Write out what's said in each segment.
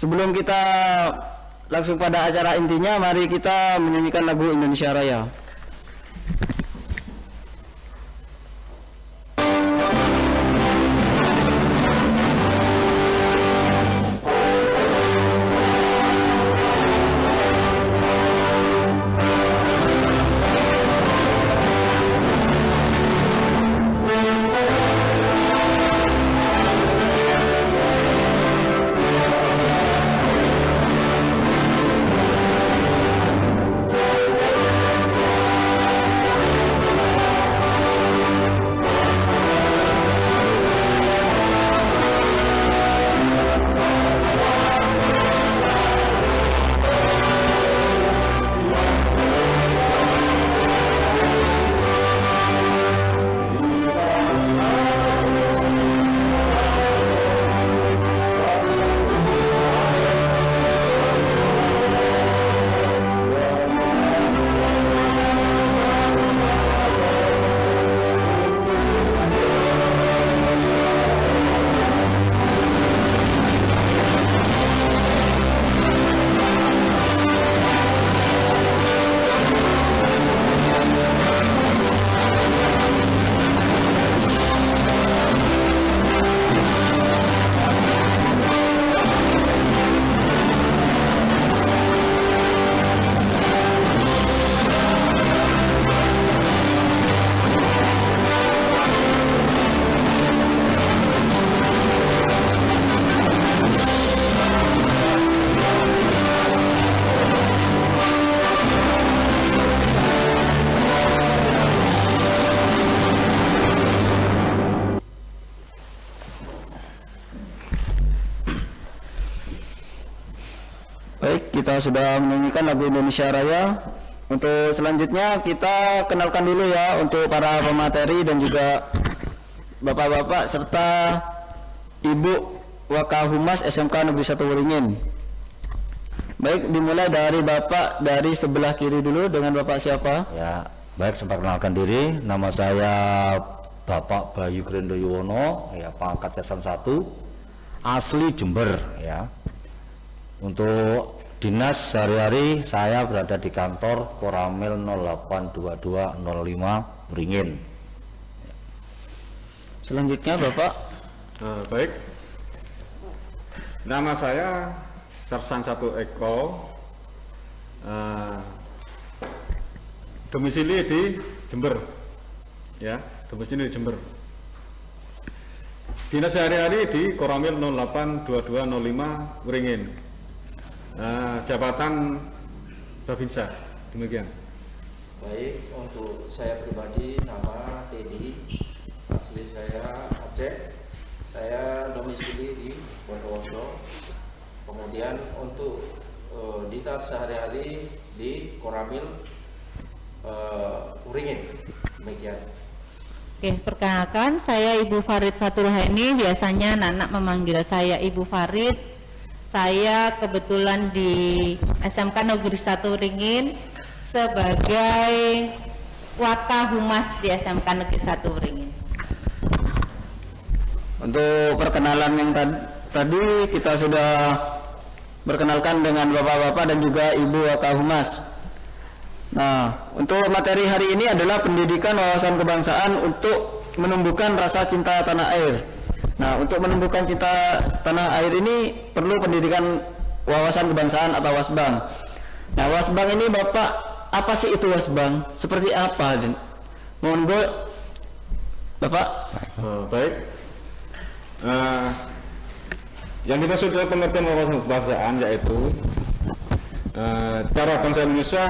Sebelum kita langsung pada acara intinya, mari kita menyanyikan lagu Indonesia Raya. Kita sudah menyanyikan lagu Indonesia Raya. Untuk selanjutnya kita kenalkan dulu ya untuk para pemateri dan juga bapak-bapak serta ibu Wakahumas SMK Negeri 1 Waringin. Baik, dimulai dari bapak dari sebelah kiri dulu. Dengan bapak siapa? Ya, baik, sempat kenalkan diri. Nama saya Bapak Bayu Grendo Yuwono, ya, pangkat Sesan 1, asli Jember, ya. Untuk dinas sehari-hari saya berada di kantor Koramil 082205 Waringin. Selanjutnya Bapak. Baik, nama saya Sersan 1 Eko, domisili di Jember, ya, domisili di Jember. Dinas sehari-hari di Koramil 082205 Waringin. Jabatan Babinsa, demikian. Baik, untuk saya pribadi nama Dedi, asli saya Aceh, saya domisili di Bondowoso. Kemudian untuk dinas sehari-hari di Koramil Waringin, demikian. Oke, perkenalkan saya Ibu Farid Faturhaini, biasanya anak memanggil saya Ibu Farid. Saya kebetulan di SMK Negeri 1 Waringin sebagai Wakahumas di SMK Negeri 1 Waringin. Untuk perkenalan yang tadi kita sudah berkenalkan dengan bapak-bapak dan juga ibu Wakahumas. Nah, untuk materi hari ini adalah pendidikan wawasan kebangsaan untuk menumbuhkan rasa cinta tanah air. Nah, untuk menumbuhkan cinta tanah air ini perlu pendidikan wawasan kebangsaan atau wasbang. Nah, wasbang ini Bapak, apa sih itu wasbang? Seperti apa? Mohon gue, Bapak. Baik, yang kita sudah pengertian wawasan kebangsaan yaitu cara bangsa Indonesia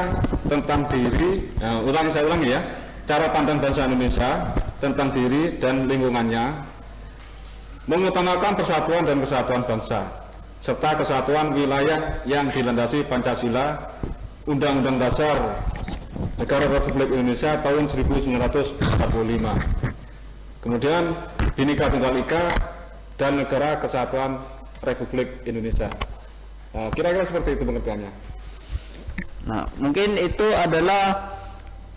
tentang diri. Saya ulangi ya, cara pandang bangsa Indonesia tentang diri dan lingkungannya, mengutamakan persatuan dan kesatuan bangsa, serta kesatuan wilayah yang dilandasi Pancasila, Undang-Undang Dasar Negara Republik Indonesia tahun 1945. Kemudian Bhinneka Tunggal Ika dan Negara Kesatuan Republik Indonesia. Kira-kira seperti itu pengertiannya. Nah, mungkin itu adalah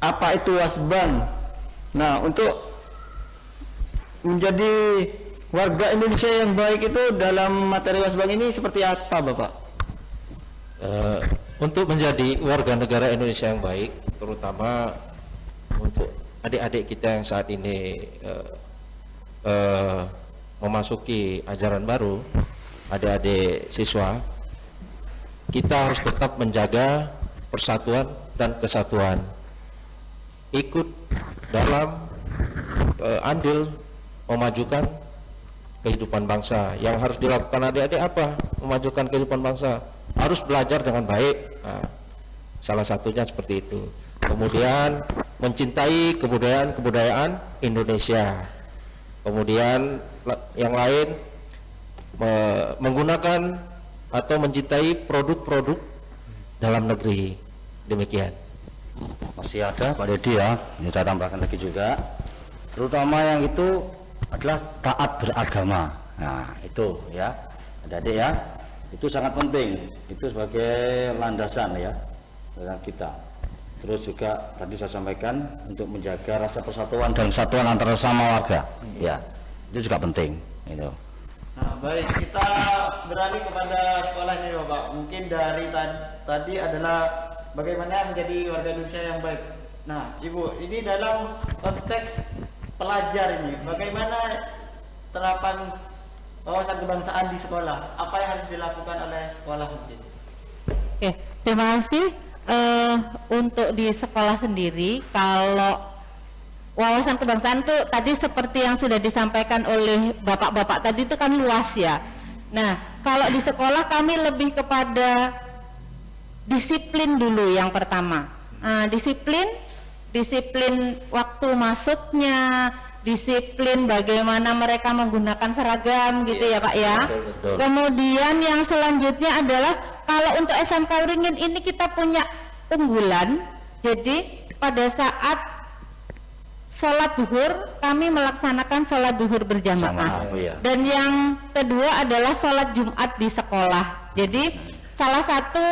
apa itu wasbang. Nah, untuk menjadi warga Indonesia yang baik itu dalam materi Wasbang ini seperti apa, Bapak? Untuk menjadi warga negara Indonesia yang baik, terutama untuk adik-adik kita yang saat ini memasuki ajaran baru, adik-adik siswa, kita harus tetap menjaga persatuan dan kesatuan, ikut dalam andil memajukan kehidupan bangsa. Yang harus dilakukan adik-adik apa? Memajukan kehidupan bangsa, harus belajar dengan baik. Nah, salah satunya seperti itu. Kemudian mencintai kebudayaan Indonesia. Kemudian yang lain menggunakan atau mencintai produk-produk dalam negeri. Demikian. Masih ada Pak Dedi ya, ini saya tambahkan lagi juga, terutama yang itu adalah taat beragama. Nah itu ya adik-adik ya, itu sangat penting, itu sebagai landasan ya dalam kita. Terus juga tadi saya sampaikan untuk menjaga rasa persatuan dan kesatuan antara sesama warga ya, itu juga penting itu. Nah, baik, kita beralih kepada sekolah ini, Bapak. Mungkin dari tadi adalah bagaimana menjadi warga Indonesia yang baik. Nah, Ibu, ini dalam konteks pelajar ini, bagaimana terapan wawasan kebangsaan di sekolah? Apa yang harus dilakukan oleh sekolah mungkin? Oke, terima kasih. Untuk di sekolah sendiri, kalau wawasan kebangsaan itu tadi seperti yang sudah disampaikan oleh bapak-bapak tadi itu kan luas ya. Nah, kalau di sekolah kami lebih kepada disiplin dulu yang pertama. Disiplin waktu masuknya, disiplin bagaimana mereka menggunakan seragam gitu ya Pak ya. Betul. Kemudian yang selanjutnya adalah kalau untuk SMK Wringin ini kita punya unggulan. Jadi pada saat sholat duhur kami melaksanakan sholat duhur berjamaah. Dan yang kedua adalah sholat Jumat di sekolah. Jadi salah satu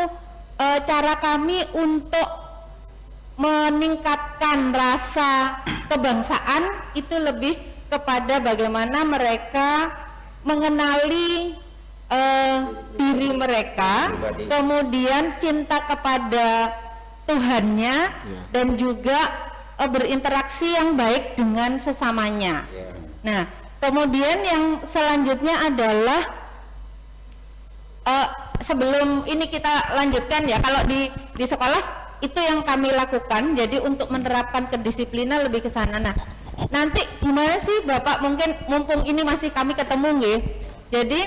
cara kami untuk meningkatkan rasa kebangsaan itu lebih kepada bagaimana mereka mengenali diri mereka, kemudian cinta kepada Tuhannya dan juga berinteraksi yang baik dengan sesamanya. Nah, kemudian yang selanjutnya adalah sebelum ini kita lanjutkan ya, kalau di sekolah itu yang kami lakukan. Jadi untuk menerapkan kedisiplinan lebih ke sana. Nah, nanti gimana sih Bapak, mungkin mumpung ini masih kami ketemu nggih. Jadi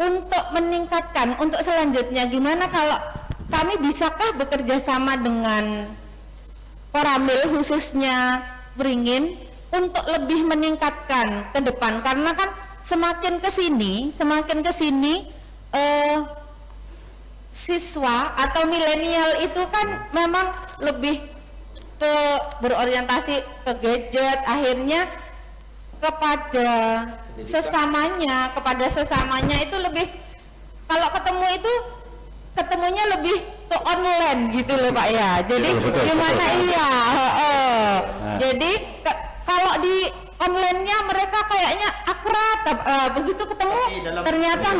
untuk meningkatkan, untuk selanjutnya gimana kalau kami bisakah bekerja sama dengan Koramil khususnya Wringin untuk lebih meningkatkan ke depan, karena kan semakin ke sini siswa atau milenial itu kan memang lebih ke berorientasi ke gadget, akhirnya kepada sesamanya itu lebih, kalau ketemu itu ketemunya lebih ke online gitu loh Pak ya. Jadi gimana iya jadi kalau di online-nya mereka kayaknya akrab, begitu ketemu ternyata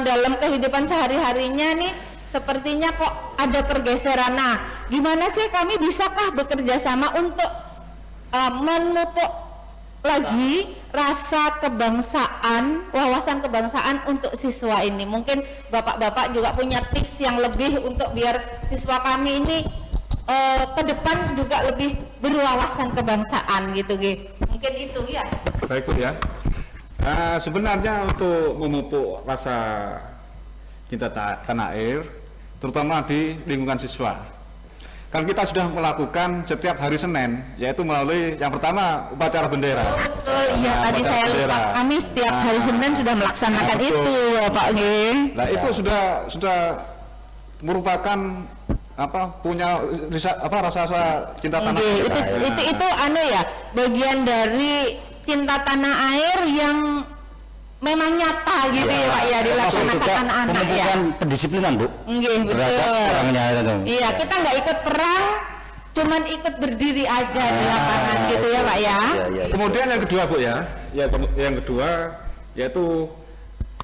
dalam kehidupan sehari-harinya nih sepertinya kok ada pergeseran. Nah, gimana sih kami bisakah bekerja sama untuk memupuk lagi rasa kebangsaan, wawasan kebangsaan untuk siswa ini? Mungkin bapak-bapak juga punya tips yang lebih untuk biar siswa kami ini ke depan juga lebih berwawasan kebangsaan gitu, mungkin itu ya. Baik Bu ya. Sebenarnya untuk memupuk rasa cinta tanah air, terutama di lingkungan siswa, kan kita sudah melakukan setiap hari Senin, yaitu melalui yang pertama upacara bendera. Betul, iya tadi saya lupa, kami setiap hari Senin sudah melaksanakan itu Pak Nggih. Nah itu sudah merupakan punya rasa cinta tanah air. Itu ya, bagian dari cinta tanah air yang memang nyata gitu ya Pak ya, dilaksanakan anak-anak ya. Pendisiplinan Bu. Nggih, betul. Iya, kita nggak ikut perang cuman ikut berdiri aja di lapangan gitu ya Pak ya. Kemudian yang kedua Bu ya, yang kedua yaitu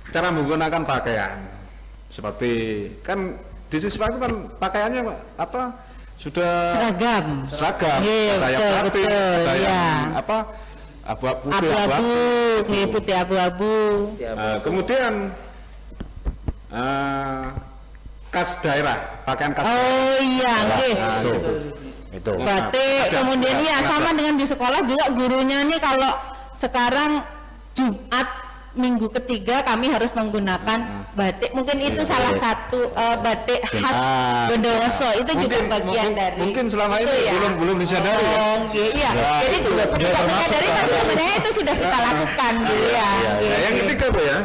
cara menggunakan pakaian. Seperti kan di siswa itu kan pakaiannya apa sudah Seragam. Ada yang putih, ada yang Abu-abu, putih abu-abu. kemudian kas daerah, pakaian kas. Oh iya, oke. Itu. Batik, kemudian ya sama dengan di sekolah juga gurunya nih kalau sekarang Jumat minggu ketiga kami harus menggunakan batik. Mungkin itu salah satu batik khas Bondowoso. Itu juga bagian dari. Mungkin selama ini ya? belum disadari. Oh, iya. Jadi tidak menyadari tapi sebenarnya itu sudah kita lakukan gitu ya. Yang ketiga Bu ya,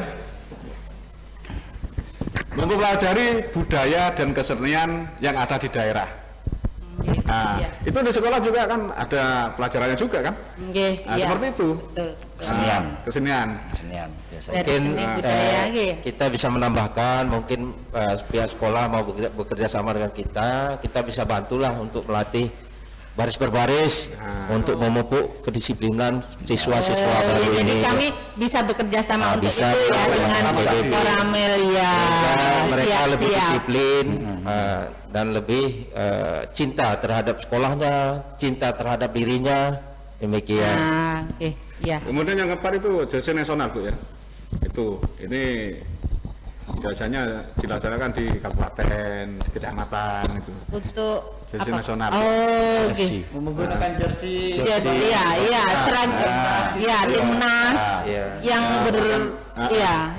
mempelajari budaya dan kesenian yang ada di daerah. Nah, itu di sekolah juga kan ada pelajarannya juga kan? Seperti itu. Betul. Kesenian. Mungkin kita bisa menambahkan, mungkin pihak sekolah mau bekerja sama dengan kita bisa bantulah untuk melatih baris berbaris untuk memupuk kedisiplinan siswa-siswa baru jadi ini. kami bisa bekerja sama untuk bisa itu ya dengan Koramil ya. Mereka lebih disiplin dan lebih cinta terhadap sekolahnya, cinta terhadap dirinya, demikian. Ya. Kemudian yang keempat itu JC nasional Bu ya. Ini biasanya dilaksanakan di kabupaten, di kecamatan itu. Untuk JC nasional. Oh, oke. Menggunakan jersey. Iya, seragam. Ya, timnas yang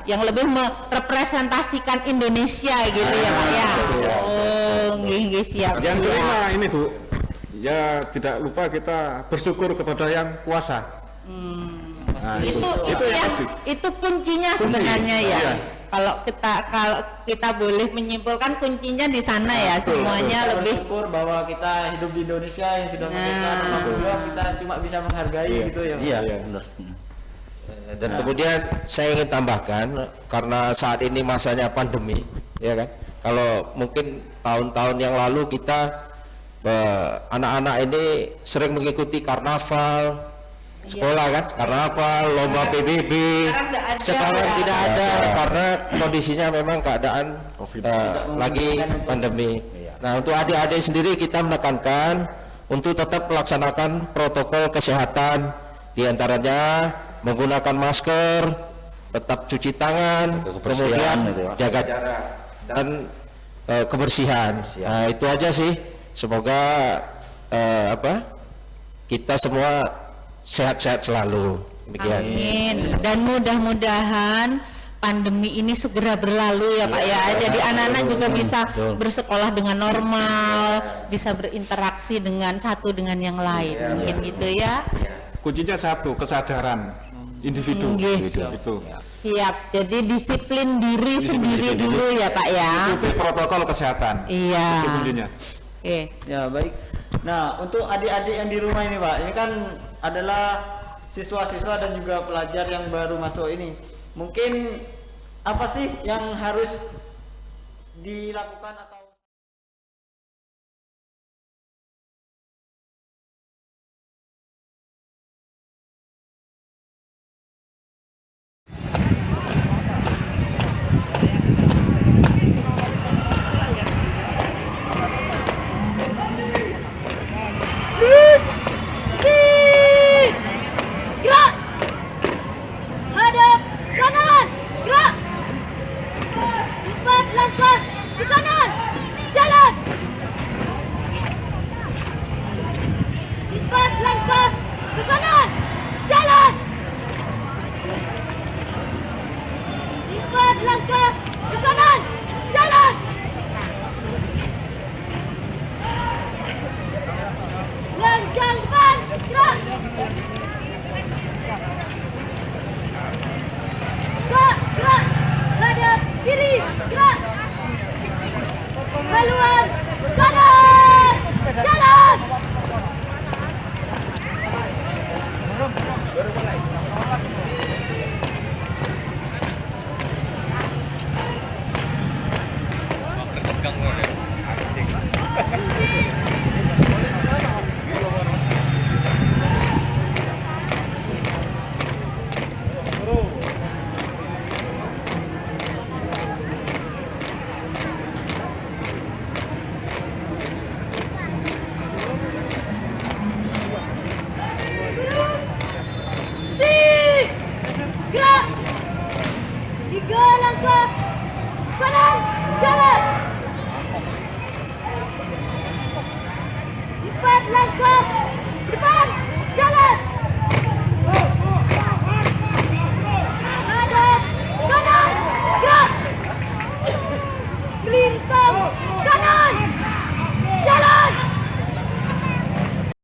yang lebih merepresentasikan Indonesia gitu ya Pak ya. Oh, nggih siap. Yang kelima ini Bu, ya tidak lupa kita bersyukur kepada yang kuasa. Nah, itu kuncinya sebenarnya ya. Iya. Kalau kita boleh menyimpulkan kuncinya di sana ya, semuanya lebih bersyukur bahwa kita hidup di Indonesia yang sudah merdeka. Alhamdulillah kita cuma bisa menghargai gitu ya. Iya, benar. Dan kemudian saya ingin tambahkan, karena saat ini masanya pandemi, ya kan. Kalau mungkin tahun-tahun yang lalu kita anak-anak ini sering mengikuti karnaval sekolah kan, karnaval, lomba PBB. Sekarang tidak ada karena kondisinya memang keadaan lagi pandemi. Nah, untuk adik-adik sendiri kita menekankan untuk tetap melaksanakan protokol kesehatan, diantaranya menggunakan masker, tetap cuci tangan, kemudian jaga jarak dan kebersihan. Nah, itu aja sih. Semoga kita semua sehat-sehat selalu. Demikian. Amin. Dan mudah-mudahan pandemi ini segera berlalu ya Pak ya. Jadi anak-anak juga bisa bersekolah dengan normal, bisa berinteraksi dengan satu dengan yang lain. Mungkin gitu ya. Kuncinya satu, kesadaran individu. Itu. Siap. Jadi disiplin diri sendiri dulu ya Pak ya. Ikuti protokol kesehatan. Iya. Itu kuncinya. Oke. Ya, baik. Nah, untuk adik-adik yang di rumah ini Pak, ini kan adalah siswa-siswa dan juga pelajar yang baru masuk ini. Mungkin apa sih yang harus dilakukan atau